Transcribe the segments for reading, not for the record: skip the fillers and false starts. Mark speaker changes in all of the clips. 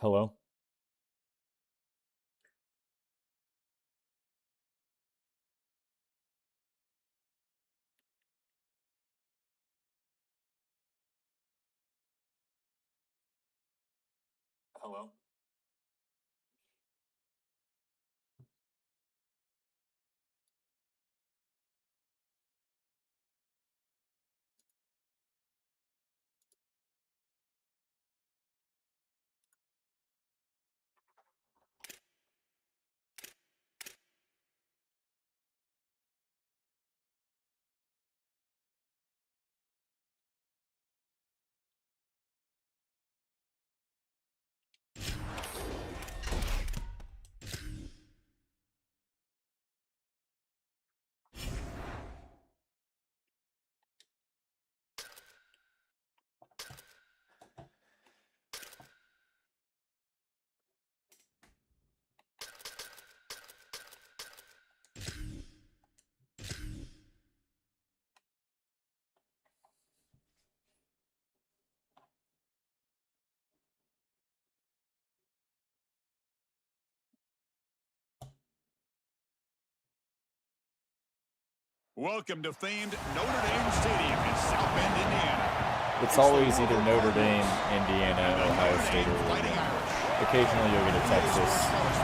Speaker 1: Hello? Hello?
Speaker 2: Welcome to famed Notre Dame Stadium in South Bend, Indiana.
Speaker 1: It's always either Notre Dame, Indiana, Ohio State, or Oregon. Occasionally you'll get a Texas, and that's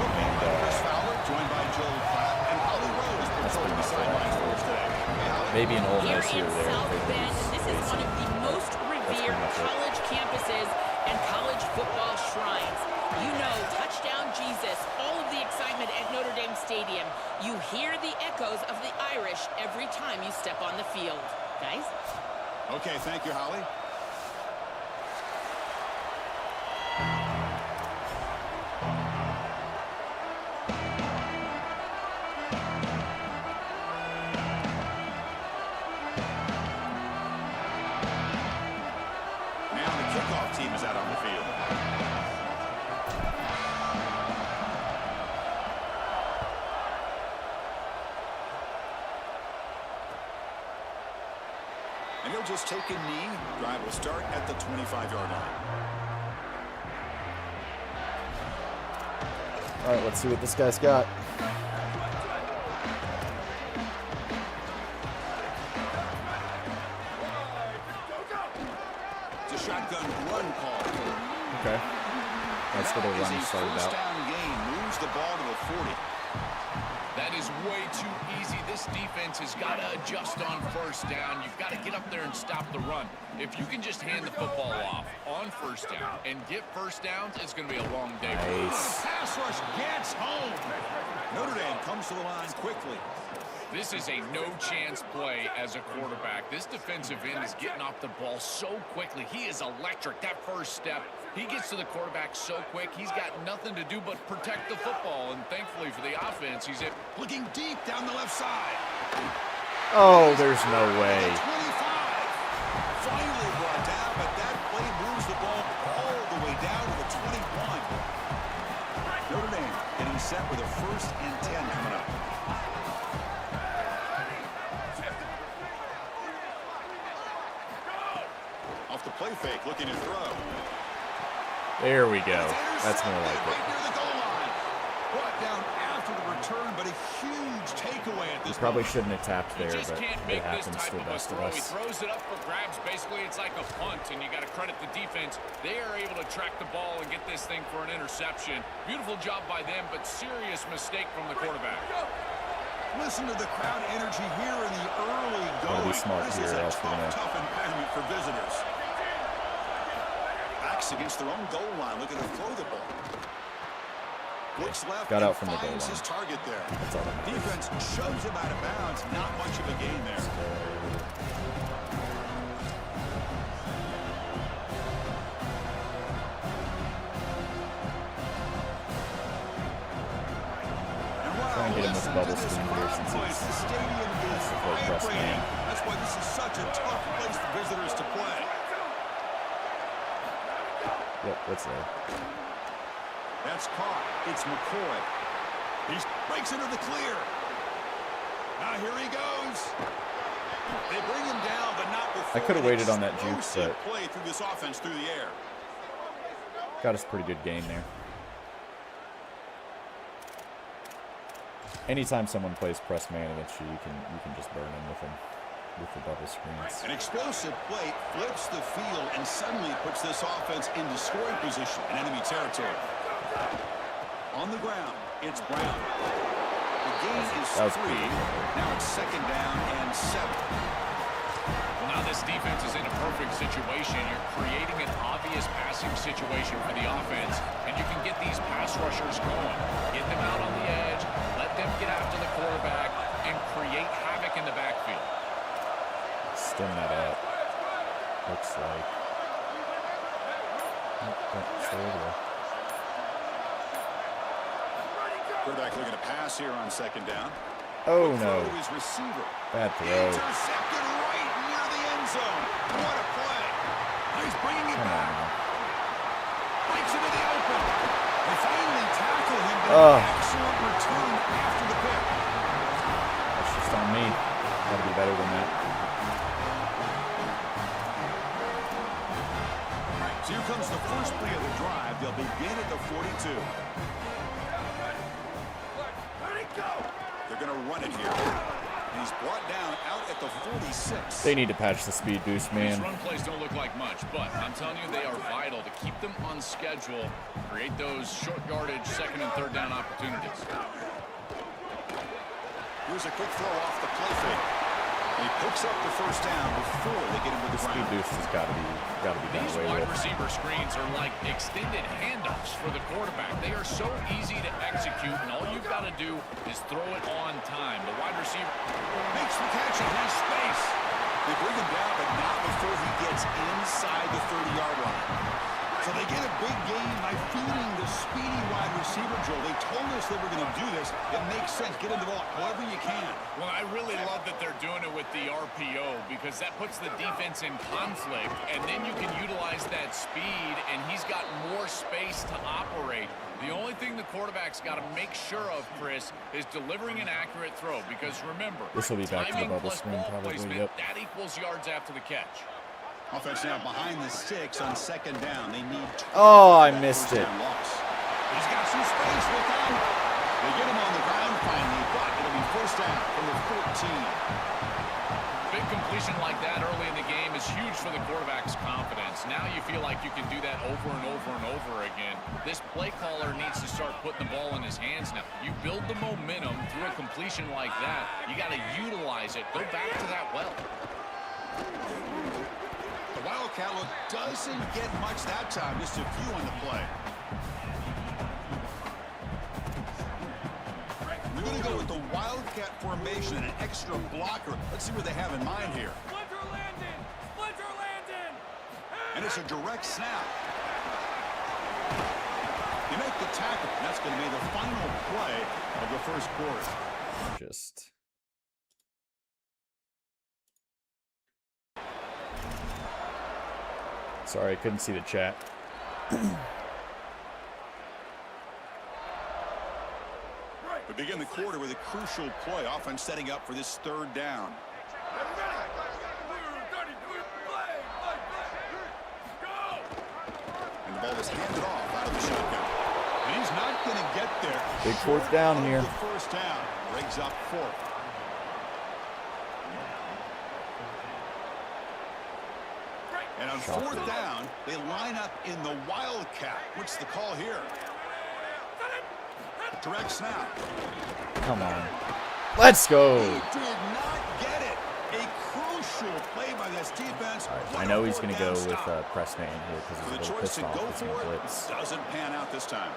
Speaker 1: pretty much it. Maybe an Ole Miss here or there.
Speaker 3: South Bend, this is one of the most revered college campuses and college football shrines. You know, touchdown Jesus, all of the excitement at Notre Dame Stadium. You hear the echoes of the Irish every time you step on the field. Guys?
Speaker 2: Okay, thank you, Holly. Now the kickoff team is out on the field. And he'll just take a knee. Drive will start at the 25-yard line.
Speaker 1: All right, let's see what this guy's got.
Speaker 2: It's a shotgun run call.
Speaker 1: Okay. That's what a run started
Speaker 2: First
Speaker 1: out.
Speaker 2: down gain moves the ball to the 40.
Speaker 4: That is way too easy. This defense has got to adjust on first down. You've got to get up there and stop the run. If you can just hand the football off on first down and get first downs, it's going to be a long day.
Speaker 1: Nice.
Speaker 2: Pass rush gets home. Notre Dame comes to the line quickly.
Speaker 4: This is a no-chance play as a quarterback. This defensive end is getting off the ball so quickly. He is electric. That first step, he gets to the quarterback so quick. He's got nothing to do but protect the football. And thankfully for the offense, he's
Speaker 2: Looking deep down the left side.
Speaker 1: Oh, there's no way.
Speaker 2: 25. Finally brought down, but that play moves the ball all the way down to the 21. Notre Dame getting set with a 1st and 10 coming up. Off the play fake, looking to throw.
Speaker 1: There we go. That's more like
Speaker 2: Right
Speaker 1: it.
Speaker 2: near the goal line. Brought down after the return, but a huge takeaway at
Speaker 1: We
Speaker 2: this
Speaker 1: probably
Speaker 2: point.
Speaker 1: shouldn't have tapped
Speaker 4: You
Speaker 1: there,
Speaker 4: just
Speaker 1: but
Speaker 4: can't
Speaker 1: it
Speaker 4: make this
Speaker 1: happens
Speaker 4: type
Speaker 1: to the
Speaker 4: of a
Speaker 1: best of
Speaker 4: throw. He
Speaker 1: us.
Speaker 4: throws it up for grabs. Basically, it's like a punt, and you got to credit the defense. They are able to track the ball and get this thing for an interception. Beautiful job by them, but serious mistake from the quarterback.
Speaker 2: Listen to the crowd energy here in the early
Speaker 1: Gotta
Speaker 2: going.
Speaker 1: be smart
Speaker 2: This
Speaker 1: here,
Speaker 2: is a
Speaker 1: else we're gonna-
Speaker 2: tough environment for visitors. Backs against their own goal line, looking to throw the ball. Looks left
Speaker 1: Got
Speaker 2: and
Speaker 1: out from the goal
Speaker 2: finds
Speaker 1: line.
Speaker 2: his target there.
Speaker 1: That's all that matters.
Speaker 2: Defense shoves him out of bounds. Not much of a gain there. And while
Speaker 1: Try and get him with
Speaker 2: listen
Speaker 1: bubble
Speaker 2: to this
Speaker 1: screen here
Speaker 2: crowd
Speaker 1: since
Speaker 2: noise,
Speaker 1: he's
Speaker 2: the stadium is
Speaker 1: play press man.
Speaker 2: vibrating. That's why this is such a tough place for visitors to play.
Speaker 1: Yep, that's there.
Speaker 2: That's caught. It's McCoy. He breaks into the clear. Now here he goes. They bring him down, but not before.
Speaker 1: I could have
Speaker 2: an
Speaker 1: waited on that juke,
Speaker 2: explosive
Speaker 1: but
Speaker 2: play through this offense through the air.
Speaker 1: Got us a pretty good gain there. Anytime someone plays press man against you, you can just burn them with the double screens.
Speaker 2: An explosive play flips the field and suddenly puts this offense into scoring position in enemy territory. On the ground, it's Brown. The gain is 3. Now it's 2nd down and 7.
Speaker 4: Well, now this defense is in a perfect situation. You're creating an obvious passing situation for the offense, and you can get these pass rushers going. Get them out on the edge, let them get after the quarterback, and create havoc in the backfield.
Speaker 1: Stem that up. Looks like. Stay over.
Speaker 2: Quarterback looking to pass here on 2nd down.
Speaker 1: Oh no.
Speaker 2: His receiver.
Speaker 1: Bad throw.
Speaker 2: Intercepted right near the end zone. What a play. He's bringing it back. Breaks into the open. They finally tackle him, but an excellent return after the pick.
Speaker 1: That's just on me. Gotta be better than that.
Speaker 2: So here comes the first play of the drive. They'll begin at the 42. They're going to run it here. And he's brought down out at the 46.
Speaker 1: They need to patch the speed boost, man.
Speaker 4: These run plays don't look like much, but I'm telling you, they are vital to keep them on schedule, create those short yardage 2nd and 3rd down opportunities.
Speaker 2: Here's a quick throw off the play fake. And he picks up the 1st down before they get him to the
Speaker 1: Speed
Speaker 2: ground.
Speaker 1: boost has got to be done
Speaker 4: These
Speaker 1: away
Speaker 4: wide
Speaker 1: with.
Speaker 4: receiver screens are like extended handoffs for the quarterback. They are so easy to execute, and all you've got to do is throw it on time. The wide receiver
Speaker 2: Makes the catch and has space. They bring him down, but not before he gets inside the 30-yard line. So they get a big gain by feeding the speedy wide receiver, Joe. They told us they were going to do this. It makes sense. Get him the ball however you can.
Speaker 4: Well, I really love that they're doing it with the RPO because that puts the defense in conflict, and then you can utilize that speed, and he's got more space to operate. The only thing the quarterback's got to make sure of, Chris, is delivering an accurate throw because remember,
Speaker 1: This will be back to the
Speaker 4: timing
Speaker 1: bubble
Speaker 4: plus
Speaker 1: screen
Speaker 4: ball
Speaker 1: probably,
Speaker 4: placement,
Speaker 1: yep.
Speaker 4: that equals yards after the catch.
Speaker 2: Offense now behind the 6 on 2nd down. They need 2.
Speaker 1: Oh, I missed it.
Speaker 2: He's got some space with that. They get him on the ground finally, but it'll be 1st down from the 14.
Speaker 4: Big completion like that early in the game is huge for the quarterback's confidence. Now you feel like you can do that over and over and over again. This play caller needs to start putting the ball in his hands now. You build the momentum through a completion like that. You got to utilize it. Go back to that well.
Speaker 2: The Wildcat look doesn't get much that time, just a few on the play. We're going to go with the Wildcat formation, an extra blocker. Let's see what they have in mind here. And it's a direct snap. You make the tackle. That's going to be the final play of the 1st quarter.
Speaker 1: Just. Sorry, I couldn't see the chat.
Speaker 2: We begin the quarter with a crucial play. Offense setting up for this 3rd down. And the ball is handed off out of the shotgun. And he's not going to get there.
Speaker 1: Big 4th down here.
Speaker 2: The 1st down. Brings up 4th. And on 4th down, they line up in the Wildcat. What's the call here? Direct snap.
Speaker 1: Come on. Let's go.
Speaker 2: He did not get it. A crucial play by this defense.
Speaker 1: Right, I know he's going to go with press man here because
Speaker 2: So
Speaker 1: he's a
Speaker 2: the
Speaker 1: little
Speaker 2: choice
Speaker 1: pissed
Speaker 2: to
Speaker 1: off
Speaker 2: go
Speaker 1: with some
Speaker 2: for it
Speaker 1: blitz.
Speaker 2: doesn't pan out this time.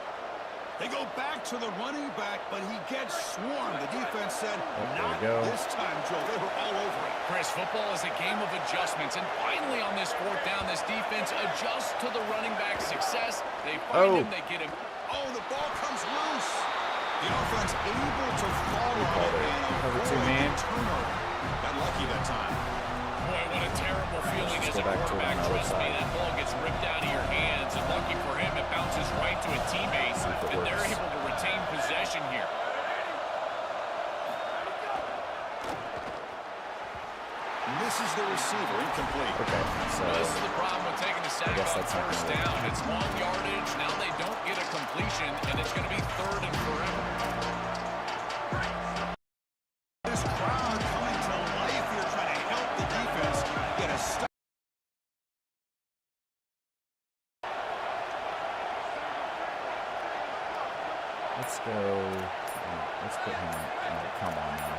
Speaker 2: They go back to the running back, but he gets swarmed. The defense said, not this time, Joe. They were all over it.
Speaker 4: Chris, football is a game of adjustments, and finally on this 4th down, this defense adjusts to the running back's success. They find him, they get him.
Speaker 2: Oh, the ball comes loose. The offense able to follow and avoid the turnover. Got lucky that time.
Speaker 4: Boy, what a terrible feeling as a quarterback. Trust me, that ball gets ripped out of your hands, and lucky for him, it bounces right to a teammate, and they're able to retain possession here.
Speaker 2: misses the receiver, incomplete.
Speaker 1: Okay, so
Speaker 4: This is the problem with taking a sack on first down. It's long yardage. Now they don't get a completion, and it's going to be 3rd and forever.
Speaker 2: This crowd coming to life here, trying to help the defense get a stop.
Speaker 1: let's go. Let's put him. Come on now.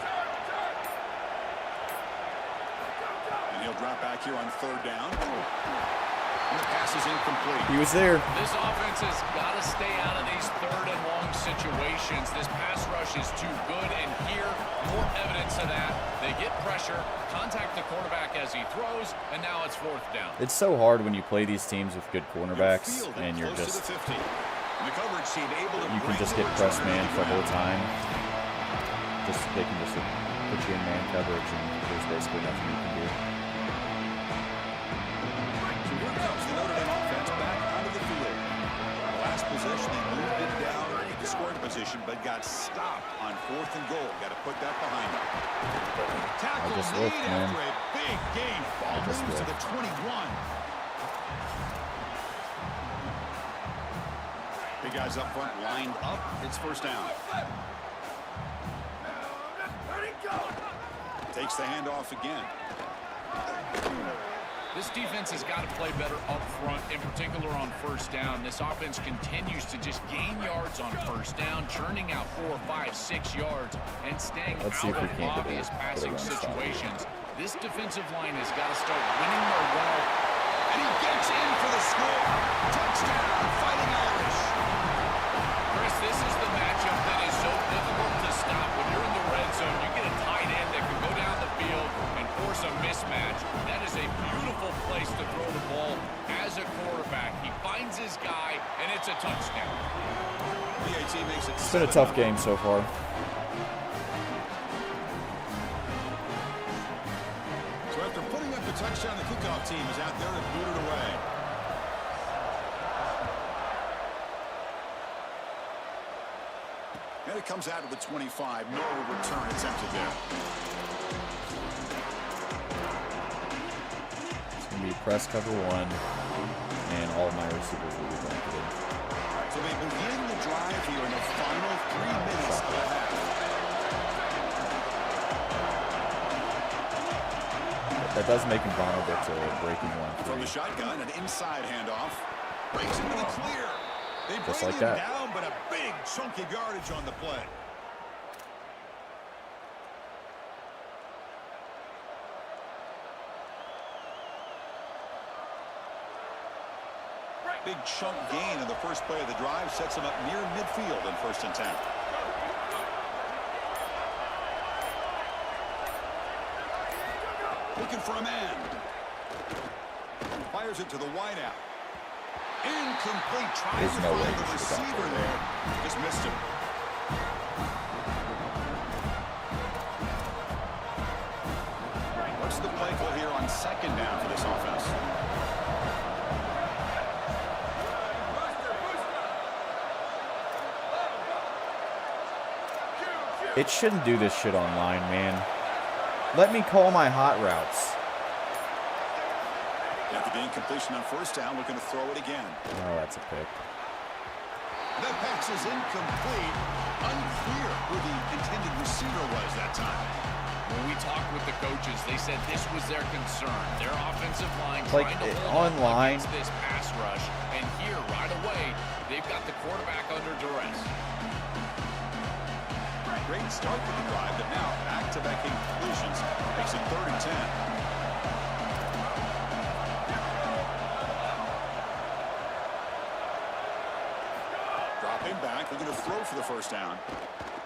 Speaker 2: And he'll drop back here on 3rd down. And the pass is incomplete.
Speaker 1: He was there.
Speaker 4: This offense has got to stay out of these 3rd and long situations. This pass rush is too good, and here, more evidence of that. They get pressure, contact the quarterback as he throws, and now it's 4th down.
Speaker 1: It's so hard when you play these teams with good cornerbacks, and you're
Speaker 2: close
Speaker 1: just
Speaker 2: to the 50. And the coverage team able to
Speaker 1: you can just get press man for the whole time. They can just put you in man coverage, and there's basically nothing you can do.
Speaker 2: So here comes the Notre Dame offense back onto the field. Last possession, they moved it down into scoring position, but got stopped on 4th and goal. Got to put that behind them. Tackle made after a big gain. Ball moves to the 21. Big guys up front lined up. It's 1st down. Takes the handoff again.
Speaker 4: This defense has got to play better up front, in particular on 1st down. This offense continues to just gain yards on 1st down, churning out 4, 5, 6 yards, and staying out of obvious passing situations. This defensive line has got to start winning their well.
Speaker 2: And he gets in for the score. Touchdown, Fighting Irish.
Speaker 4: Chris, this is the matchup that is so difficult to stop. When you're in the red zone, you get a tight end that can go down the field and force a mismatch. That is a beautiful place to throw the ball as a quarterback. He finds his guy, and it's a touchdown.
Speaker 2: BAT makes it.
Speaker 1: It's been a tough game so far.
Speaker 2: So after putting up the touchdown, the kickoff team is out there to boot it away. And it comes out of the 25. No return attempted there.
Speaker 1: It's going to be press cover 1, and all my receivers will be blanketed.
Speaker 2: So they begin the drive here in the final 3 minutes of the half.
Speaker 1: That does make him vulnerable to breaking 1-3.
Speaker 2: From the shotgun, an inside handoff. Breaks into the clear. They
Speaker 1: Just
Speaker 2: bring
Speaker 1: like
Speaker 2: him
Speaker 1: that.
Speaker 2: down, but a big chunk of yardage on the play. Big chunk gain in the first play of the drive sets him up near midfield in 1st and 10. Looking for a man. Fires it to the wideout. Incomplete. Tries to find the receiver there. Just missed him. What's the play call here on 2nd down for this offense?
Speaker 1: It shouldn't do this shit online, man. Let me call my hot routes.
Speaker 2: After the incompletion on 1st down, looking to throw it again.
Speaker 1: Oh, that's a pick.
Speaker 2: That pass is incomplete. Unclear who the intended receiver was that time.
Speaker 4: When we talked with the coaches, they said this was their concern. Their offensive line
Speaker 1: Like,
Speaker 4: trying to hold
Speaker 1: online
Speaker 4: against this pass rush. And here, right away, they've got the quarterback under duress.
Speaker 2: Great start to the drive, but now back-to-back incompletions makes it 3rd and 10. Drop him back. Looking to throw for the 1st down.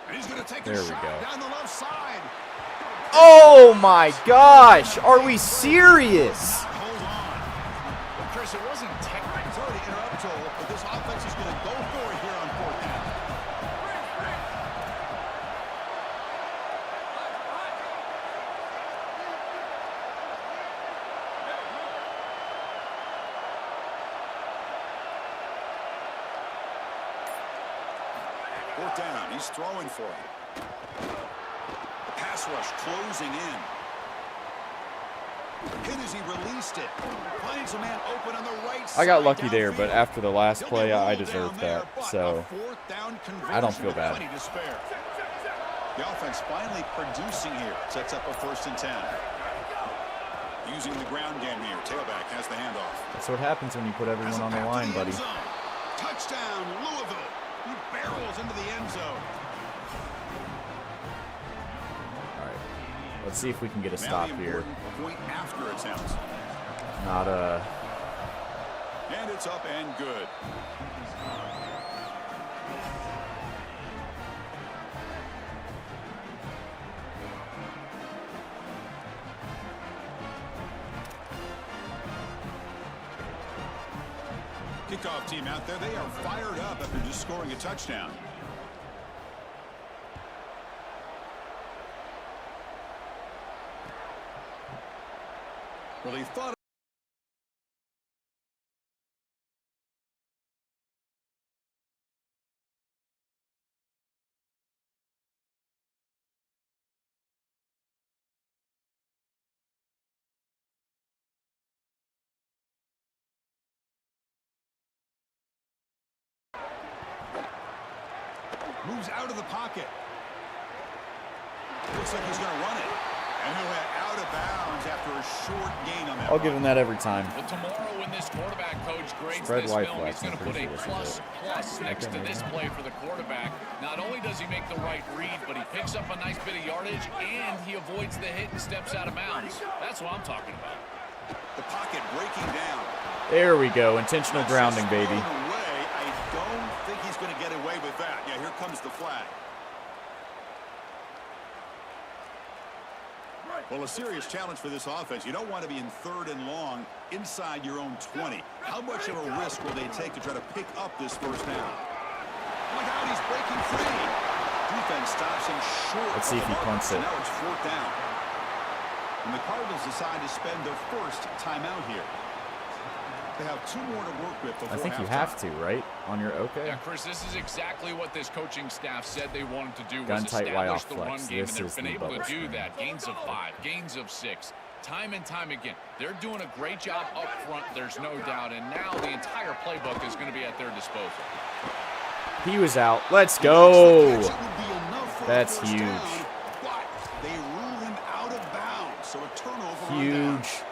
Speaker 2: And he's going to take a shot down the left side.
Speaker 1: Oh my gosh! Are we serious?
Speaker 2: Hold on.
Speaker 4: Well, Chris, it wasn't technical.
Speaker 2: Sorry to interrupt, Joel, but this offense is going to go for it here on 4th down. Fourth down. He's throwing for it. The pass rush closing in. Hit as he released it. Finds a man open on the right side.
Speaker 1: I got lucky there, but after the last play, I deserved that. So I don't feel bad.
Speaker 2: The offense finally producing here. Sets up a 1st and 10. Using the ground game here. Tailback has the handoff.
Speaker 1: That's what happens when you put everyone on the line, buddy.
Speaker 2: Touchdown, Louisville. He barrels into the end zone.
Speaker 1: All right. Let's see if we can get a stop here.
Speaker 2: Point after attempt.
Speaker 1: Not a...
Speaker 2: And it's up and good. Kickoff team out there. They are fired up after just scoring a touchdown. Well, they thought. Moves out of the pocket. Looks like he's going to run it. And he'll head out of bounds after a short gain on that.
Speaker 1: I'll give him that every time.
Speaker 4: Well, tomorrow when this quarterback coach grades
Speaker 1: Spread
Speaker 4: this
Speaker 1: life
Speaker 4: film, he's going to put a plus next to this play for the quarterback. Not only does he make the right read, but he picks up a nice bit of yardage, and he avoids the hit and steps out of bounds. That's what I'm talking about.
Speaker 2: The pocket breaking down.
Speaker 1: There we go. Intentional grounding, baby.
Speaker 2: I don't think he's going to get away with that. Yeah, here comes the flag. Well, a serious challenge for this offense. You don't want to be in 3rd and long inside your own 20. How much of a risk will they take to try to pick up this 1st down? Look out, he's breaking free. Defense stops him short.
Speaker 1: Let's see if he punts it.
Speaker 2: Now it's 4th down. And the Cardinals decide to spend their 1st timeout here. They have 2 more to work with before
Speaker 1: I think you have to, right? On your okay.
Speaker 4: Yeah, Chris, this is exactly what this coaching staff said they wanted to do.
Speaker 1: Gun
Speaker 4: was
Speaker 1: tight, Y
Speaker 4: establish
Speaker 1: off
Speaker 4: the
Speaker 1: flex.
Speaker 4: run game,
Speaker 1: This
Speaker 4: and
Speaker 1: is
Speaker 4: they've been
Speaker 1: the
Speaker 4: able to
Speaker 1: bubble
Speaker 4: do
Speaker 1: screen.
Speaker 4: that. Gains of 5, gains of 6, time and time again. They're doing a great job up front, there's no doubt, and now the entire playbook is going to be at their disposal.
Speaker 1: He was out. Let's go. That's huge.
Speaker 2: But they rule him out of bounds, so a turnover.
Speaker 1: Huge.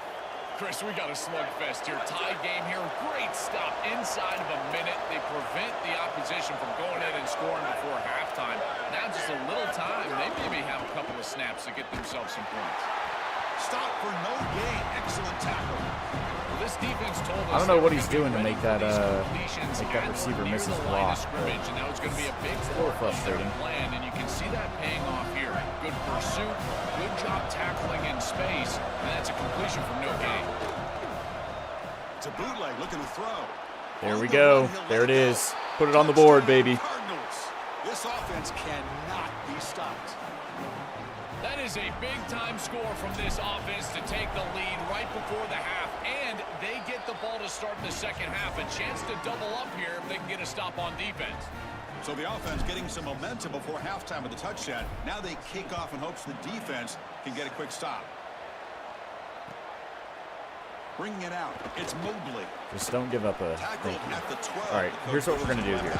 Speaker 4: Chris, we got a slugfest here. Tie game here. Great stop inside of a minute. They prevent the opposition from going in and scoring before halftime. Now just a little time. They maybe have a couple of snaps to get themselves some points.
Speaker 2: Stop for no gain. Excellent tackle.
Speaker 4: Well, this defense told us
Speaker 1: I don't know what he's doing to
Speaker 4: ready
Speaker 1: make
Speaker 4: for
Speaker 1: that
Speaker 4: these completions
Speaker 1: receiver
Speaker 4: near
Speaker 1: miss his
Speaker 4: the line
Speaker 1: block,
Speaker 4: of scrimmage, and now it's going to be a big
Speaker 1: a little
Speaker 4: part of their
Speaker 1: frustrating.
Speaker 4: plan, and you can see that paying off here. Good pursuit, good job tackling in space, and that's a completion from no gain.
Speaker 2: It's a bootleg looking to throw.
Speaker 1: There we go. There it is. Put it on the board, baby.
Speaker 2: Cardinals. This offense cannot be stopped.
Speaker 4: That is a big-time score from this offense to take the lead right before the half, and they get the ball to start in the second half. A chance to double up here if they can get a stop on defense.
Speaker 2: So the offense getting some momentum before halftime with the touchdown. Now they kick off in hopes the defense can get a quick stop. Bringing it out. It's Mobley.
Speaker 1: Just don't give up a
Speaker 2: Tackled
Speaker 1: thank you.
Speaker 2: at the 12.
Speaker 1: All right, here's what we're going to do here.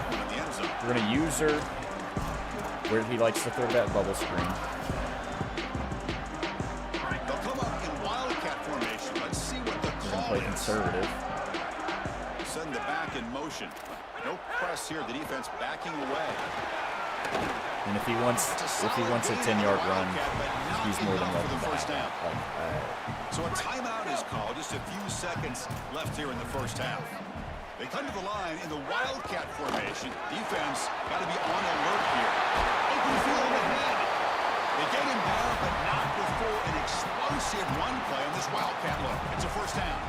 Speaker 1: We're going to use her where he likes to throw that bubble screen.
Speaker 2: They'll come up in wildcat formation. Let's see what the
Speaker 1: We're going to
Speaker 2: call
Speaker 1: play
Speaker 2: is.
Speaker 1: conservative.
Speaker 2: Send the back in motion. No press here. The defense backing away.
Speaker 1: And if he wants a 10-yard run, he's more than welcome to have that.
Speaker 2: So a timeout is called. Just a few seconds left here in the first half. They come to the line in the wildcat formation. Defense got to be on alert here. Open field ahead. They get him down, but not before an explosive run play on this wildcat look. It's a 1st down.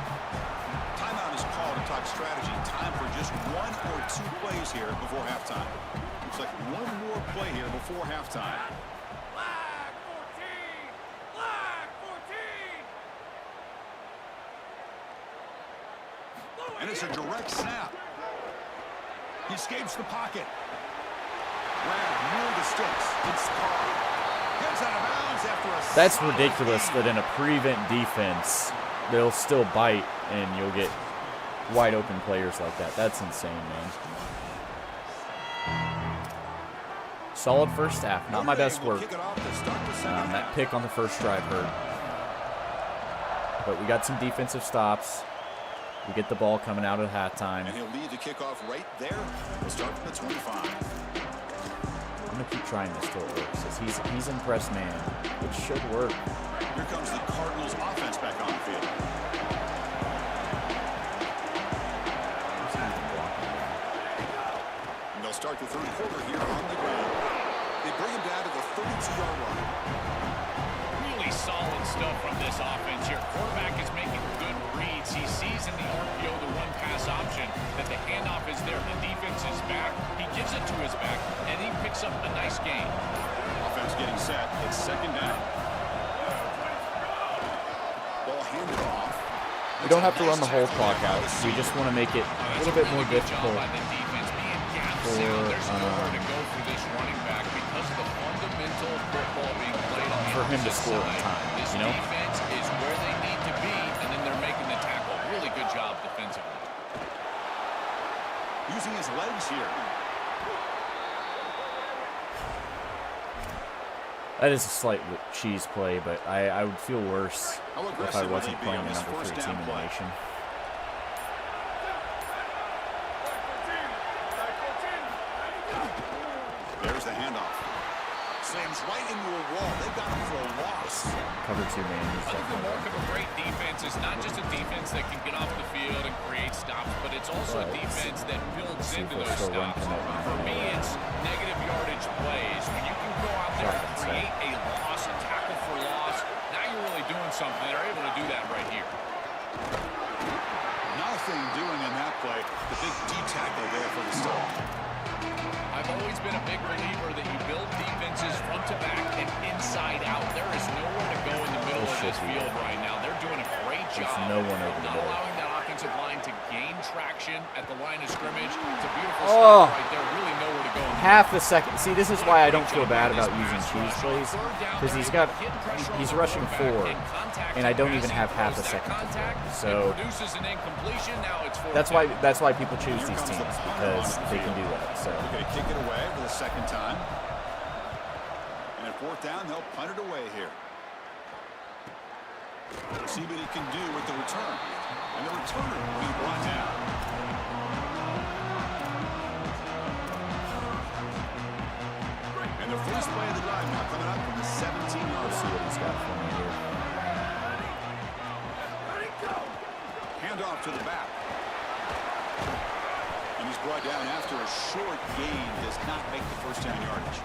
Speaker 2: Timeout is called to talk strategy. Time for just 1 or 2 plays here before halftime. Looks like 1 more play here before halftime. And it's a direct snap. He escapes the pocket. Grab near the sticks. It's Carr. Gets out of bounds after a
Speaker 1: That's
Speaker 2: solid
Speaker 1: ridiculous
Speaker 2: gain.
Speaker 1: that in a prevent defense, they'll still bite and you'll get wide open players like that. That's insane, man. Solid first half. Not my best work.
Speaker 2: Kick it off to start the second
Speaker 1: That
Speaker 2: half.
Speaker 1: pick on the first drive hurt. But we got some defensive stops. We get the ball coming out at halftime.
Speaker 2: And he'll lead the kickoff right there. We'll start from the 25.
Speaker 1: I'm going to keep trying this till it works. He's impressed man. It should work.
Speaker 2: Here comes the Cardinals offense back on the field. And they'll start the third quarter here on the ground. They bring him down to the 32-yard line.
Speaker 4: Really solid stuff from this offense here. Quarterback is making good reads. He sees in the RPO the run-pass option that the handoff is there. The defense is back. He gives it to his back, and he picks up a nice gain.
Speaker 2: Offense getting set. It's second down. Ball handed off.
Speaker 1: We don't have to run the whole clock out. We just want to make it a little bit more difficult
Speaker 4: By the defense being gap
Speaker 1: for
Speaker 4: sound. There's nowhere to go for this running back because of the fundamental football being played on the
Speaker 1: for him to
Speaker 4: opposite
Speaker 1: score in
Speaker 4: side.
Speaker 1: time,
Speaker 4: This
Speaker 1: you know?
Speaker 4: defense is where they need to be, and then they're making the tackle. Really good job defensively.
Speaker 2: Using his legs here.
Speaker 1: That is a slight cheese play, but I would feel worse
Speaker 2: How
Speaker 1: if I
Speaker 2: aggressive will
Speaker 1: wasn't
Speaker 2: he be
Speaker 1: playing
Speaker 2: on
Speaker 1: the
Speaker 2: this
Speaker 1: number
Speaker 2: first
Speaker 1: 13
Speaker 2: down
Speaker 1: in the
Speaker 2: play?
Speaker 1: nation.
Speaker 2: There's the handoff. Slams right into a wall. They've got him for a loss.
Speaker 1: Cover 2 man. He's
Speaker 4: I think the
Speaker 1: definitely
Speaker 4: mark of a great defense is not just a defense that can get off the field and create stops, but it's also a
Speaker 1: Right.
Speaker 4: defense that builds
Speaker 1: See if
Speaker 4: into
Speaker 1: we'll
Speaker 4: those
Speaker 1: still run
Speaker 4: stops.
Speaker 1: commitment.
Speaker 4: For me, it's negative yardage plays. When you can go out there and
Speaker 1: Right.
Speaker 4: create a loss, a tackle for loss, now you're really doing something. They're able to do that right here.
Speaker 2: Nothing doing in that play. The big D tackle there for the start.
Speaker 4: I've always been a big believer that you build defenses front to back and inside out. There is nowhere to go in the middle of this field right now. They're doing a great
Speaker 1: There's
Speaker 4: job
Speaker 1: no one over
Speaker 4: of
Speaker 1: the
Speaker 4: not
Speaker 1: middle.
Speaker 4: allowing that offensive line to gain traction at the line of scrimmage. It's a beautiful
Speaker 1: Oh.
Speaker 4: stop right there. Really nowhere to go. in the
Speaker 1: half a second. See, this is why I don't feel bad about using cheese plays, because he's rushing 4, and I don't even have half a second to throw. So that's why people choose these teams, because they can do that. So
Speaker 2: They're going to kick it away for the second time. And at fourth down, they'll punt it away here. See what he can do with the return. And the returner will be brought down. And the first play of the drive now coming up from the 17-yard
Speaker 1: let's see
Speaker 2: line.
Speaker 1: what he's got for me here.
Speaker 2: Handoff to the back. And he's brought down after a short gain. Does not make the first down yardage.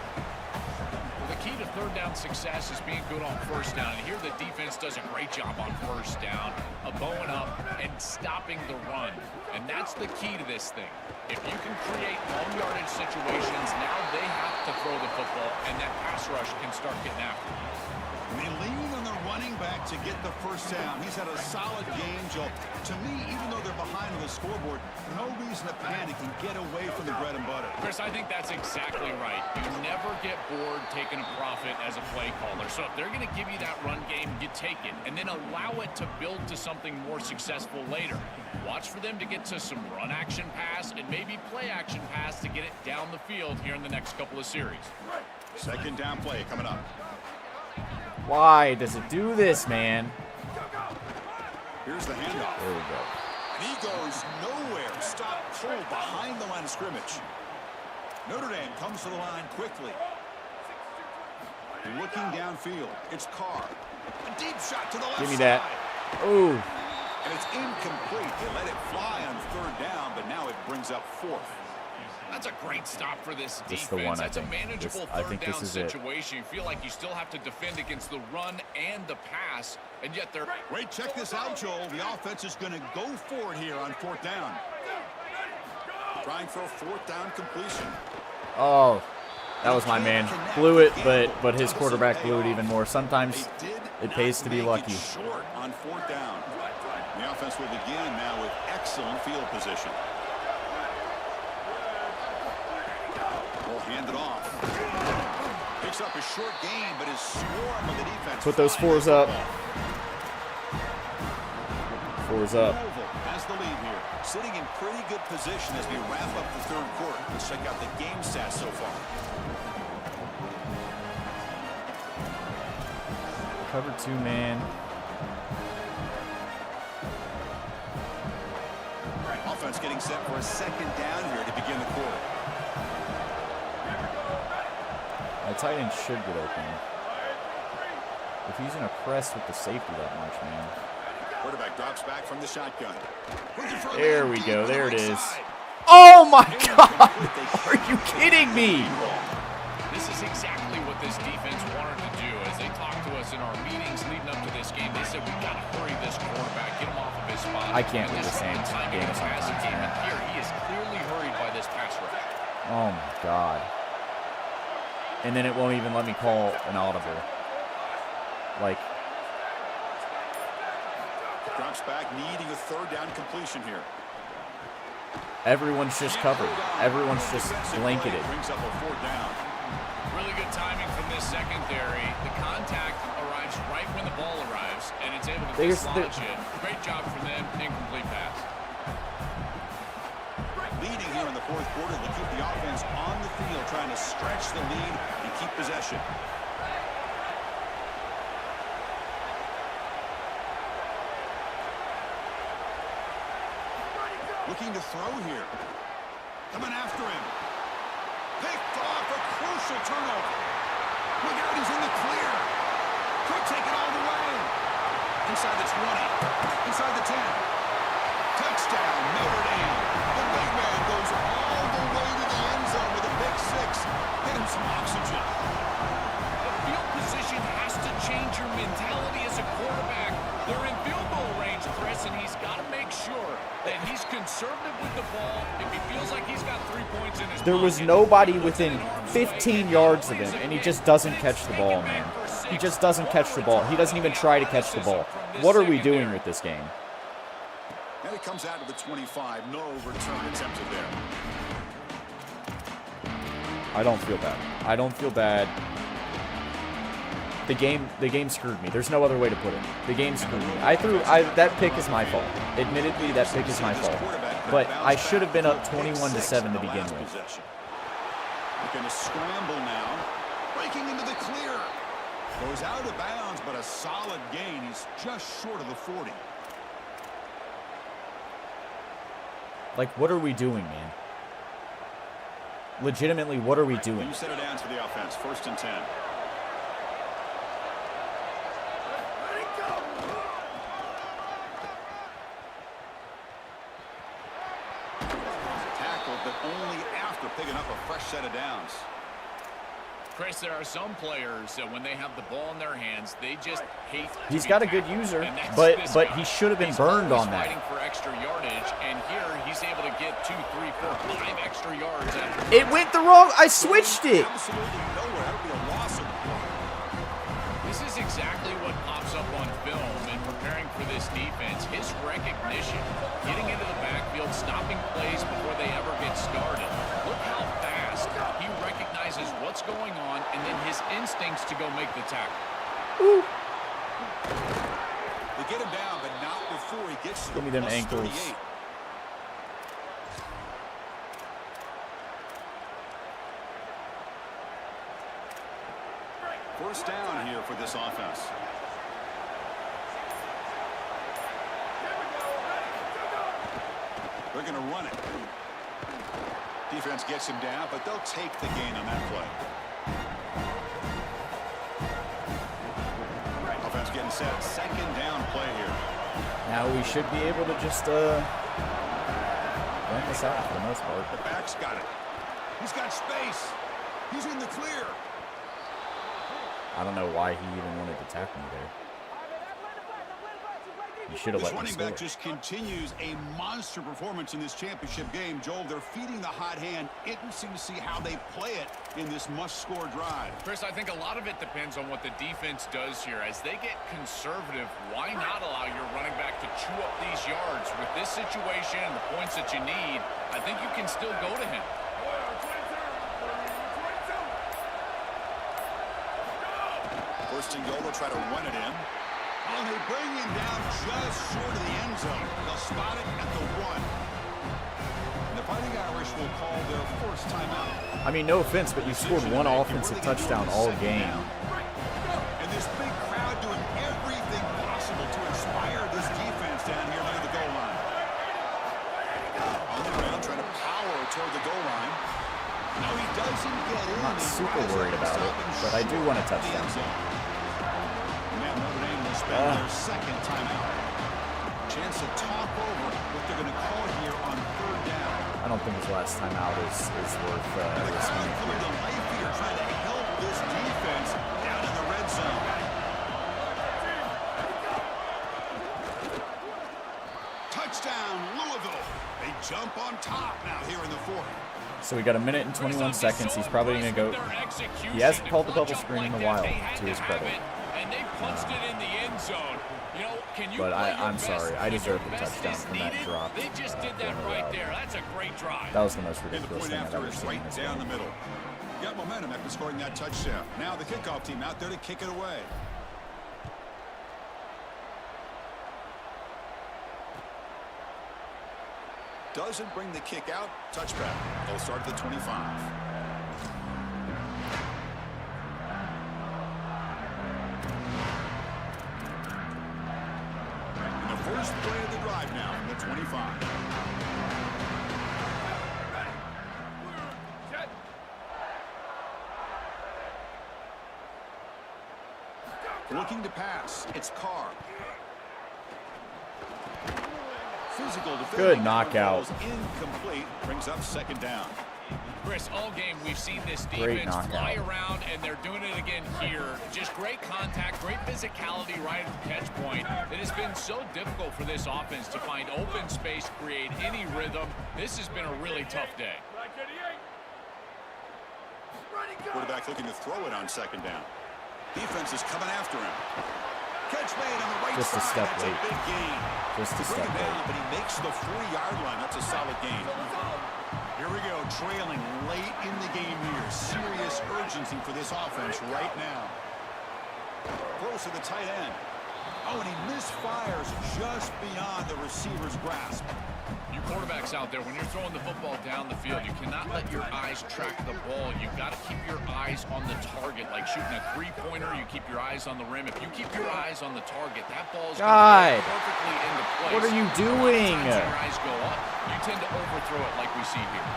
Speaker 4: The key to third down success is being good on first down. And here the defense does a great job on first down of bowing up and stopping the run. And that's the key to this thing. If you can create long yardage situations, now they have to throw the football, and that pass rush can start getting after them.
Speaker 2: They lean on the running back to get the first down. He's had a solid game, Joel. To me, even though they're behind on the scoreboard, no reason to panic and get away from the bread and butter.
Speaker 4: Chris, I think that's exactly right. You never get bored taking a profit as a play caller. So if they're going to give you that run game, you take it, and then allow it to build to something more successful later. Watch for them to get to some run action pass and maybe play action pass to get it down the field here in the next couple of series.
Speaker 2: Second down play coming up.
Speaker 1: Why does it do this, man?
Speaker 2: Here's the handoff.
Speaker 1: There we go.
Speaker 2: And he goes nowhere. Stop cold behind the line of scrimmage. Notre Dame comes to the line quickly. Looking downfield. It's Carr. A deep shot to the left
Speaker 1: Give me that.
Speaker 2: side.
Speaker 1: Ooh.
Speaker 2: And it's incomplete. They let it fly on third down, but now it brings up fourth.
Speaker 4: That's a great stop for this defense.
Speaker 1: This is the one, I
Speaker 4: That's a
Speaker 1: think.
Speaker 4: manageable
Speaker 1: I
Speaker 4: third
Speaker 1: think
Speaker 4: down
Speaker 1: this is it.
Speaker 4: situation. You feel like you still have to defend against the run and the pass, and yet they're...
Speaker 2: Wait, check this out, Joel. The offense is going to go for it here on fourth down. Trying for a fourth down completion.
Speaker 1: Oh, that was my man. Blew it, but his quarterback blew it even more. Sometimes it pays to be lucky.
Speaker 2: Short on fourth down. The offense will begin now with excellent field position. Will hand it off. Picks picks up a short gain, but his swarm of the defense.
Speaker 1: Put those fours up. Fours up.
Speaker 2: Has the lead here, sitting in pretty good position as we wrap up the third quarter. Let's check out the game stats so far.
Speaker 1: Cover 2 man.
Speaker 2: Offense getting set for a second down here to begin the quarter.
Speaker 1: My tight end should get open. If he's in a press with the safety that much, man.
Speaker 2: Quarterback drops back from the shotgun.
Speaker 1: There we go. There it is. Oh my God! Are you kidding me?
Speaker 4: This is exactly what this defense wanted to do. As they talked to us in our meetings leading up to this game, they said we've got to hurry this quarterback, get him off of his spot.
Speaker 1: I can't do the same game
Speaker 4: sometimes.
Speaker 1: man.
Speaker 4: And here, he is clearly hurried by this pass rush.
Speaker 1: Oh my God. And then it won't even let me call an audible. Like.
Speaker 2: Drops back, needing a third down completion here.
Speaker 1: Everyone's just covered. Everyone's just blanketed.
Speaker 2: Brings up a fourth down.
Speaker 4: Really good timing from this secondary. The contact arrives right when the ball arrives, and it's able to dislodge it. Great job from them. Incomplete pass.
Speaker 2: Leading here in the fourth quarter to keep the offense on the field, trying to stretch the lead and keep possession. Looking to throw here. Coming after him. Picked off, a crucial turnover. Look out, he's in the clear. Could take it all the way. Inside the 20. Inside the 10. Touchdown, Notre Dame. The big man goes all the way to the end zone with a pick six. Get him some oxygen.
Speaker 4: The field position has to change your mentality as a quarterback. They're in field goal range, Chris, and he's got to make sure that he's conservative with the ball. If he feels like he's got 3 points in his
Speaker 1: There was nobody within 15 yards of him, and he just doesn't catch the ball, man. He just doesn't catch the ball. He doesn't even try to catch the ball. What are we doing with this game?
Speaker 2: And it comes out to the 25. No return attempted there.
Speaker 1: I don't feel bad. I don't feel bad. The game screwed me. There's no other way to put it. The game screwed me. That pick is my fault. Admittedly, that pick is my fault. But I should have been up 21-7 to begin with.
Speaker 2: Looking to scramble now. Breaking into the clear. Goes out of bounds, but a solid gain. He's just short of the 40.
Speaker 1: Like, what are we doing, man? Legitimately, what are we doing?
Speaker 2: You set it down to the offense. 1st and 10. But only after picking up a fresh set of downs.
Speaker 4: Chris, there are some players that when they have the ball in their hands, they just hate.
Speaker 1: He's got a good user, but he should have been burned on that.
Speaker 4: Fighting for extra yardage, and here he's able to get 2, 3, 4, 5 extra yards.
Speaker 1: It went the wrong. I switched it.
Speaker 2: Absolutely nowhere. That would be a loss of the play.
Speaker 4: This is exactly what pops up on film in preparing for this defense. His recognition, getting into the backfield, stopping plays before they ever get started. Look how fast he recognizes what's going on, and then his instincts to go make the tackle.
Speaker 1: Ooh.
Speaker 2: They get him down, but not before he gets to
Speaker 1: Give me them
Speaker 2: plus
Speaker 1: ankles.
Speaker 2: 38. First down here for this offense. They're going to run it. Defense gets him down, but they'll take the gain on that play. Offense getting set. Second down play here.
Speaker 1: Now we should be able to just run this out for the most part.
Speaker 2: The back's got it. He's got space. He's in the clear.
Speaker 1: I don't know why he even wanted to tackle me there. You should have
Speaker 2: This
Speaker 1: let me
Speaker 2: running
Speaker 1: score.
Speaker 2: back just continues a monster performance in this championship game. Joel, they're feeding the hot hand. Interesting to see how they play it in this must-score drive.
Speaker 4: Chris, I think a lot of it depends on what the defense does here. As they get conservative, why not allow your running back to chew up these yards? With this situation and the points that you need, I think you can still go to him.
Speaker 2: first and goal. They'll try to run it in. Oh, they bring him down just short of the end zone. They'll spot it at the 1. And the Fighting Irish will call their first timeout.
Speaker 1: I mean, no offense, but you scored one offensive touchdown all game.
Speaker 2: And this big crowd doing everything possible to inspire this defense down here near the goal line. On the ground, trying to power toward the goal line. No, he doesn't get in.
Speaker 1: I'm not super worried about it, but I do want a touchdown.
Speaker 2: Now Notre Dame will spend their second timeout. Chance to talk over what they're going to call here on third down.
Speaker 1: I don't think his last time out is worth risking.
Speaker 2: Coming to life here, trying to help this defense down in the red zone. Touchdown, Louisville. They jump on top now here in the fourth.
Speaker 1: So we got a minute and 21 seconds. He's probably going to go. He hasn't called the bubble screen in a while, to his credit.
Speaker 4: And they punched it in the end zone. You know, can you
Speaker 1: But I'm sorry. I deserve the touchdown from that drop.
Speaker 4: They just did that right there. That's a great drive.
Speaker 1: That was the most
Speaker 2: And the
Speaker 1: ridiculous
Speaker 2: point
Speaker 1: thing I've
Speaker 2: after
Speaker 1: ever
Speaker 2: is
Speaker 1: seen in
Speaker 2: right
Speaker 1: this
Speaker 2: down
Speaker 1: game.
Speaker 2: the middle. Got momentum after scoring that touchdown. Now the kickoff team out there to kick it away. Doesn't bring the kick out. Touchback. They'll start at the 25. And the first play of the drive now from the 25. Looking to pass. It's Carr. Physical defending.
Speaker 1: Good knockout.
Speaker 2: Incomplete. Brings up second down.
Speaker 4: Chris, all game we've seen this
Speaker 1: Great
Speaker 4: defense fly
Speaker 1: knockout.
Speaker 4: around, and they're doing it again here. Just great contact, great physicality right at the catch point. It has been so difficult for this offense to find open space, create any rhythm. This has been a really tough day.
Speaker 2: Quarterback looking to throw it on second down. Defense is coming after him. Catch made on the right
Speaker 1: Just a
Speaker 2: side.
Speaker 1: step
Speaker 2: That's
Speaker 1: late.
Speaker 2: a big gain.
Speaker 1: Just a
Speaker 2: Bring
Speaker 1: step
Speaker 2: it down,
Speaker 1: late.
Speaker 2: but he makes the 4-yard line. That's a solid gain. Here we go, trailing late in the game here. Serious urgency for this offense right now. Close to the tight end. Oh, and he misfires just beyond the receiver's grasp.
Speaker 4: You quarterbacks out there, when you're throwing the football down the field, you cannot let your eyes track the ball. You've got to keep your eyes on the target. Like shooting a three-pointer, you keep your eyes on the rim. If you keep your eyes on the target, that ball's going to go perfectly into place.
Speaker 1: What are you doing?
Speaker 4: A lot of times your eyes go up, you tend to overthrow it like we see here.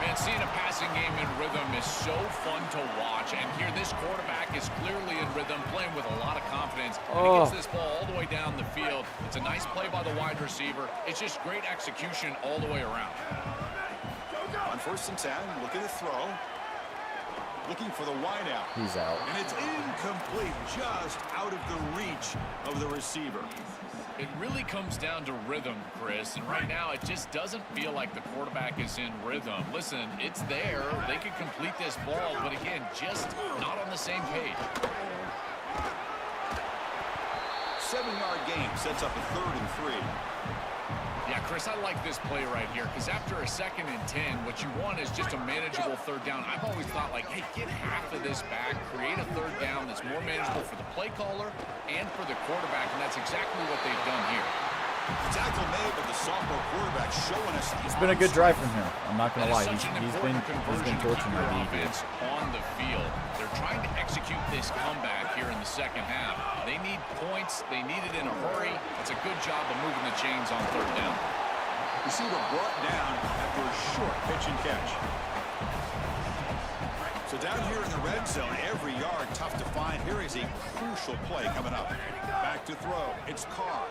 Speaker 4: Man, seeing a passing game in rhythm is so fun to watch. And here, this quarterback is clearly in rhythm, playing with a lot of confidence. And he gets this ball all the way down the field. It's a nice play by the wide receiver. It's just great execution all the way around.
Speaker 2: On first and 10, looking to throw. Looking for the wideout.
Speaker 1: He's out.
Speaker 2: And it's incomplete, just out of the reach of the receiver.
Speaker 4: It really comes down to rhythm, Chris, and right now it just doesn't feel like the quarterback is in rhythm. Listen, it's there. They could complete this ball, but again, just not on the same page.
Speaker 2: 7-yard gain sets up a 3rd and 3.
Speaker 4: Yeah, Chris, I like this play right here because after a 2nd and 10, what you want is just a manageable 3rd down. I've always thought, like, hey, get half of this back, create a 3rd down that's more manageable for the play caller and for the quarterback, and that's exactly what they've done here.
Speaker 2: Tackle made, but the sophomore quarterback showing us.
Speaker 1: It's been a good drive from him. I'm not going to lie.
Speaker 4: Such
Speaker 1: He's
Speaker 4: an
Speaker 1: been
Speaker 4: important conversion to
Speaker 1: torching
Speaker 4: keep
Speaker 1: my
Speaker 4: your
Speaker 1: D here.
Speaker 4: offense on the field. They're trying to execute this comeback here in the second half. They need points. They need it in a hurry. It's a good job of moving the chains on 3rd down.
Speaker 2: Receiver brought down after a short pitch and catch. So down here in the red zone, every yard tough to find. Here is a crucial play coming up. Back to throw. It's Carr.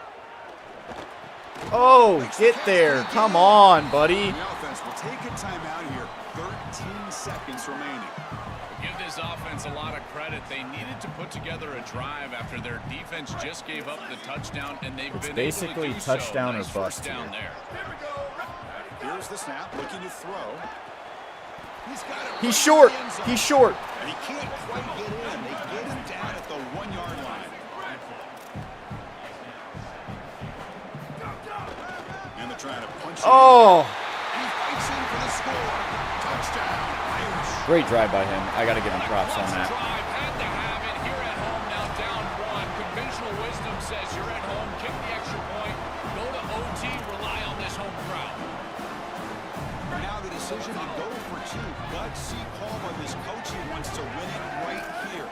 Speaker 1: Oh, get there. Come on, buddy.
Speaker 2: The offense will take a timeout here. 13 seconds remaining.
Speaker 4: Give this offense a lot of credit. They needed to put together a drive after their defense just gave up the touchdown, and they've been
Speaker 1: basically
Speaker 4: able to do
Speaker 1: touchdown
Speaker 4: so.
Speaker 1: or
Speaker 4: Nice
Speaker 1: bust
Speaker 4: first down
Speaker 1: here.
Speaker 4: there.
Speaker 2: Here's the snap, looking to throw. He's got it.
Speaker 1: He's short. He's short.
Speaker 2: And he can't quite get in. They get him down at the 1-yard line. And they're trying to punch it.
Speaker 1: Oh.
Speaker 2: He fights in for the score. Touchdown, Irish.
Speaker 1: Great drive by him. I got to give him props on that.
Speaker 4: Drive had to have it here at home now.
Speaker 2: decision to go for two. Gutsy call by this coach. He wants to win it right here.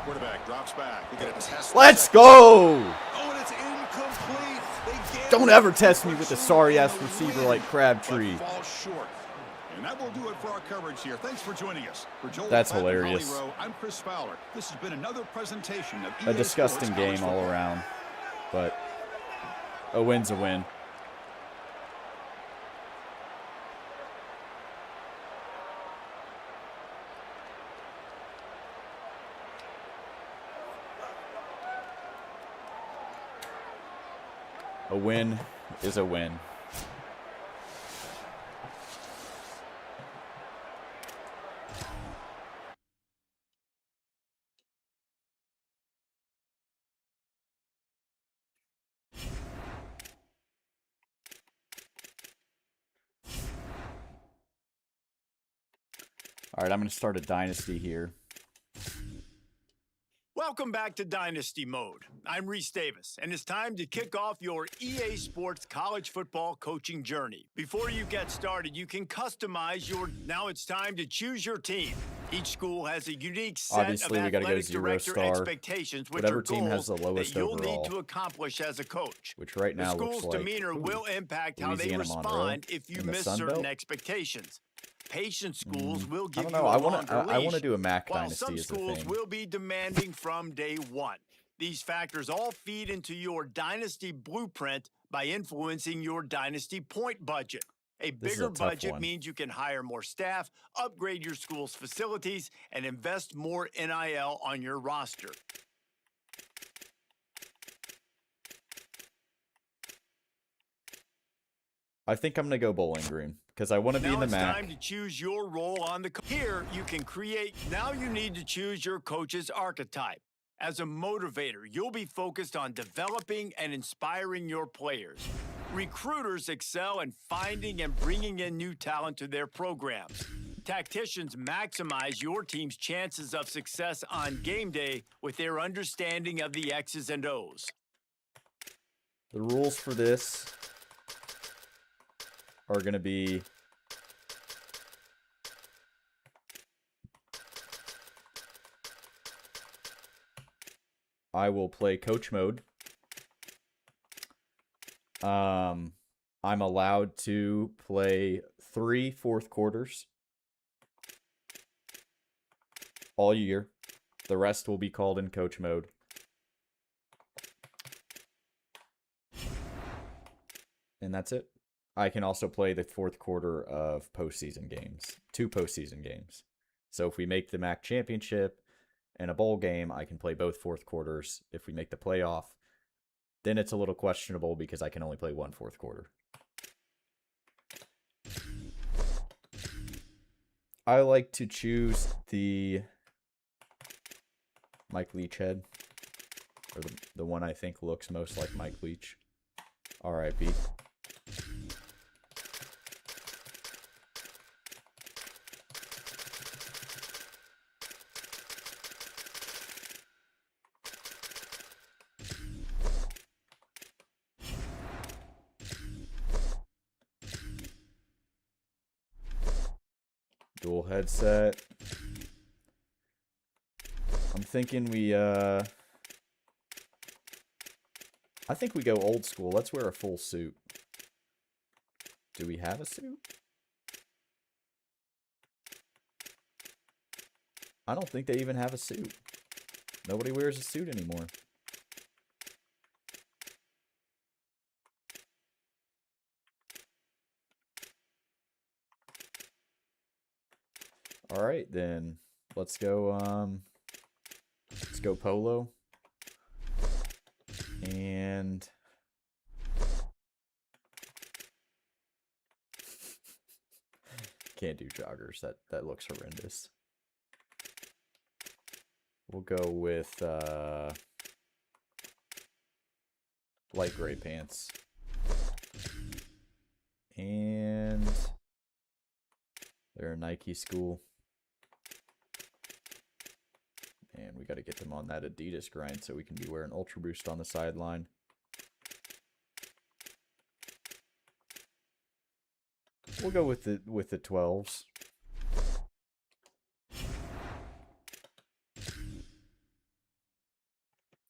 Speaker 2: Quarterback drops back. We're going to test.
Speaker 1: Let's go!
Speaker 2: Oh, and it's incomplete.
Speaker 1: Don't ever test me with a sorry-ass receiver like Crabtree.
Speaker 2: Falls short. And that will do it for our coverage here. Thanks for joining us. For Joel
Speaker 1: That's
Speaker 2: Patton,
Speaker 1: hilarious.
Speaker 2: Holly Rowe, I'm Chris Fowler. This has been another presentation of
Speaker 1: A disgusting game all around, but a win's a win. A win is a win. All right, I'm going to start a dynasty here.
Speaker 5: Welcome back to Dynasty Mode. I'm Reese Davis, and it's time to kick off your EA Sports college football coaching journey. Before you get started, you can customize your... Now it's time to choose your team. Each school has a unique set
Speaker 1: Obviously,
Speaker 5: of
Speaker 1: we gotta go
Speaker 5: athletic director
Speaker 1: 0-star.
Speaker 5: expectations, which
Speaker 1: Whatever
Speaker 5: are
Speaker 1: team has
Speaker 5: goals
Speaker 1: the lowest
Speaker 5: that you'll
Speaker 1: overall,
Speaker 5: need to accomplish as a coach.
Speaker 1: which right now
Speaker 5: The
Speaker 1: looks
Speaker 5: school's
Speaker 1: like
Speaker 5: demeanor will impact how they
Speaker 1: Louisiana Monroe
Speaker 5: respond if you
Speaker 1: in the
Speaker 5: miss
Speaker 1: Sun
Speaker 5: certain
Speaker 1: Belt.
Speaker 5: expectations. Patient schools will
Speaker 1: I
Speaker 5: give
Speaker 1: don't
Speaker 5: you
Speaker 1: know.
Speaker 5: a
Speaker 1: I
Speaker 5: longer
Speaker 1: want to
Speaker 5: leash,
Speaker 1: do a Mac
Speaker 5: while
Speaker 1: dynasty
Speaker 5: some
Speaker 1: as a
Speaker 5: schools
Speaker 1: thing.
Speaker 5: will be demanding from day one. These factors all feed into your dynasty blueprint by influencing your dynasty point budget. A
Speaker 1: This is
Speaker 5: bigger
Speaker 1: a tough
Speaker 5: budget
Speaker 1: one.
Speaker 5: means you can hire more staff, upgrade your school's facilities, and invest more NIL on your roster.
Speaker 1: I think I'm going to go Bowling Green because I want to be in the
Speaker 5: Now
Speaker 1: MAC.
Speaker 5: it's time to choose your role on the... Here, you can create... Now you need to choose your coach's archetype. As a motivator, you'll be focused on developing and inspiring your players. Recruiters excel in finding and bringing in new talent to their programs. Tacticians maximize your team's chances of success on game day with their understanding of the X's and O's.
Speaker 1: The rules for this are going to be I will play coach mode. I'm allowed to play 3 fourth quarters all year. The rest will be called in coach mode. And that's it. I can also play the fourth quarter of postseason games, 2 postseason games. So if we make the MAC championship and a bowl game, I can play both fourth quarters. If we make the playoff, then it's a little questionable because I can only play 1 fourth quarter. I like to choose the Mike Leach head, or the one I think looks most like Mike Leach. R.I.P. Dual headset. I'm thinking we, I think we go old school. Let's wear a full suit. Do we have a suit? I don't think they even have a suit. Nobody wears a suit anymore. All right, then let's go polo. And can't do joggers. That looks horrendous. We'll go with light gray pants. And they're a Nike school. And we got to get them on that Adidas grind so we can be wearing Ultra Boost on the sideline. We'll go with the 12s.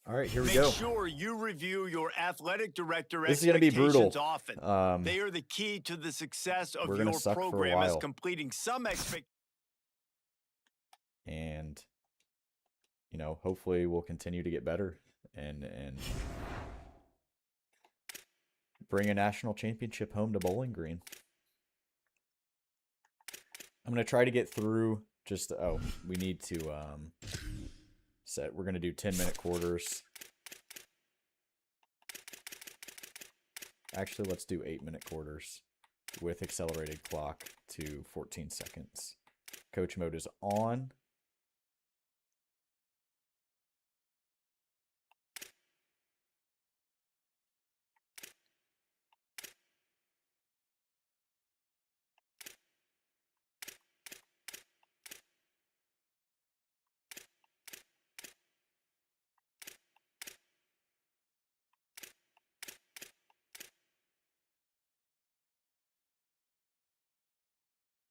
Speaker 1: All right, here we go.
Speaker 5: Make sure you review your athletic director
Speaker 1: This is going to be brutal.
Speaker 5: often. They are the key to the success of your program as completing some
Speaker 1: and you know, hopefully we'll continue to get better and bring a national championship home to Bowling Green. I'm going to try to get through just we need to we're going to do 10-minute quarters. Actually, let's do 8-minute quarters with accelerated clock to 14 seconds. Coach mode is on.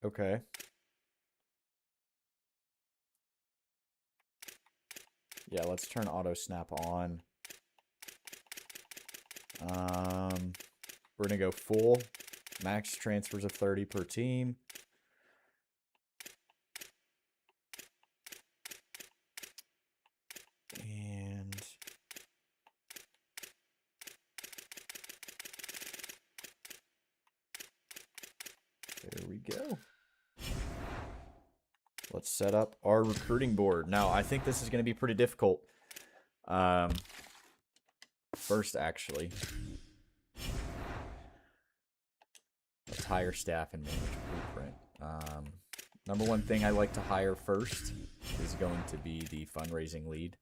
Speaker 1: Okay. Yeah, let's turn auto snap on. We're gonna go full max transfers of 30 per team. And there we go. Let's set up our recruiting board. Now, I think this is going to be pretty difficult. First, actually, let's hire staff and manage blueprint. Number one thing I like to hire first is going to be the fundraising lead.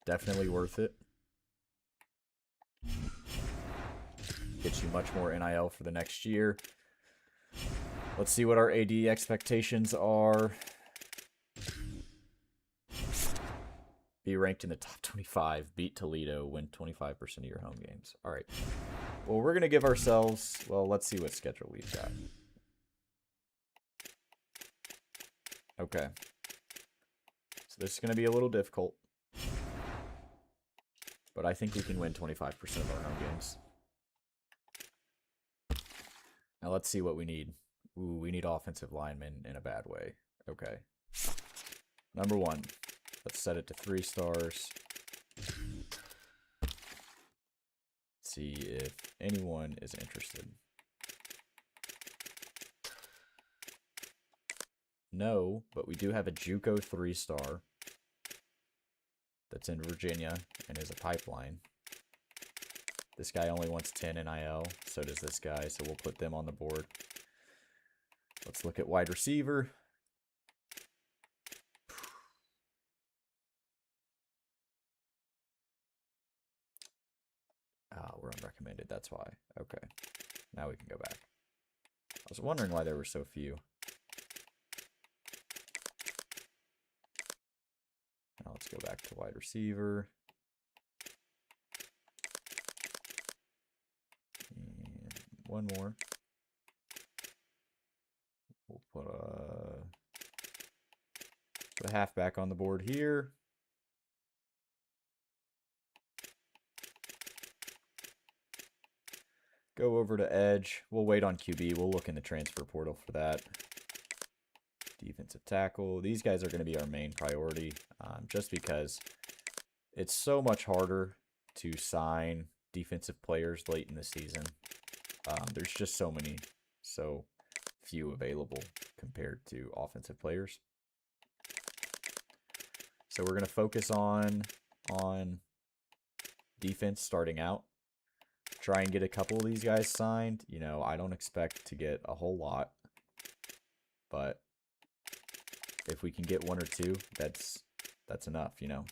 Speaker 1: Definitely worth it. Gets you much more NIL for the next year. Let's see what our AD expectations are. Be ranked in the top 25. Beat Toledo. Win 25% of your home games. All right. Well, we're going to give ourselves... Well, let's see what schedule we've got. Okay. So this is going to be a little difficult. But I think we can win 25% of our home games. Now let's see what we need. Ooh, we need offensive linemen in a bad way. Okay. Number one. Let's set it to 3 stars. See if anyone is interested. No, but we do have a JUCO 3-star that's in Virginia and is a pipeline. This guy only wants 10 NIL, so does this guy, so we'll put them on the board. Let's look at wide receiver. We're unrecommended, that's why. Okay, now we can go back. I was wondering why there were so few. Now let's go back to wide receiver. And one more. We'll put the halfback on the board here. Go over to edge. We'll wait on QB. We'll look in the transfer portal for that. Defensive tackle. These guys are going to be our main priority just because it's so much harder to sign defensive players late in the season. There's just so few available compared to offensive players. So we're going to focus on defense starting out. Try and get a couple of these guys signed. You know, I don't expect to get a whole lot, but if we can get 1 or 2, that's enough, you know.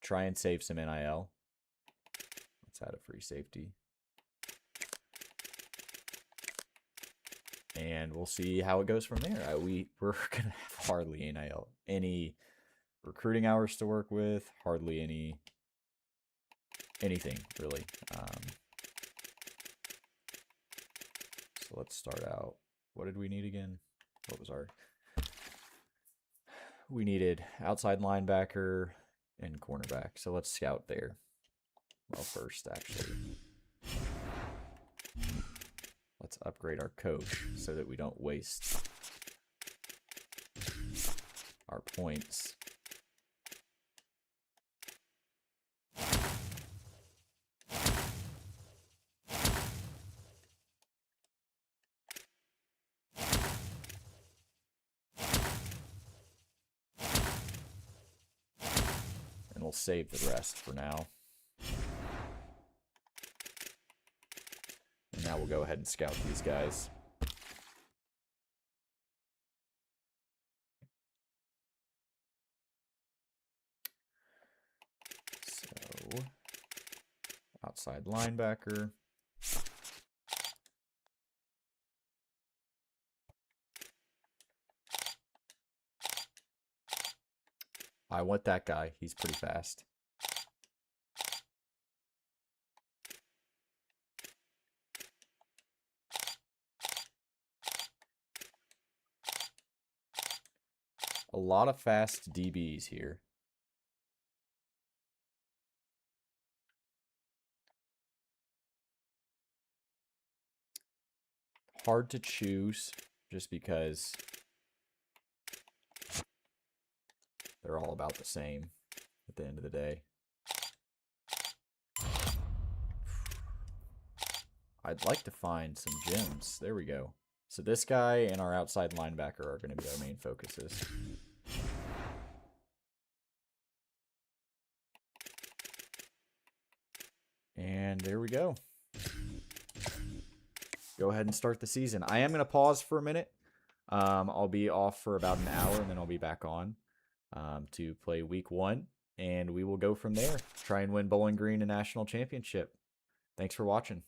Speaker 1: Try and save some NIL. Let's add a free safety. And we'll see how it goes from there. We're going to have hardly any recruiting hours to work with, hardly anything, really. So let's start out. What did we need again? What was our... We needed outside linebacker and cornerback. So let's scout there. Well, first, actually. Let's upgrade our coach so that we don't waste our points. And we'll save the rest for now. And now we'll go ahead and scout these guys. So, outside linebacker. I want that guy. He's pretty fast. A lot of fast DBs here. Hard to choose just because they're all about the same at the end of the day. I'd like to find some gems. There we go. So this guy and our outside linebacker are going to be our main focuses. And there we go. Go ahead and start the season. I am going to pause for a minute. I'll be off for about an hour, and then I'll be back on to play week 1. And we will go from there. Try and win Bowling Green a national championship. Thanks for watching.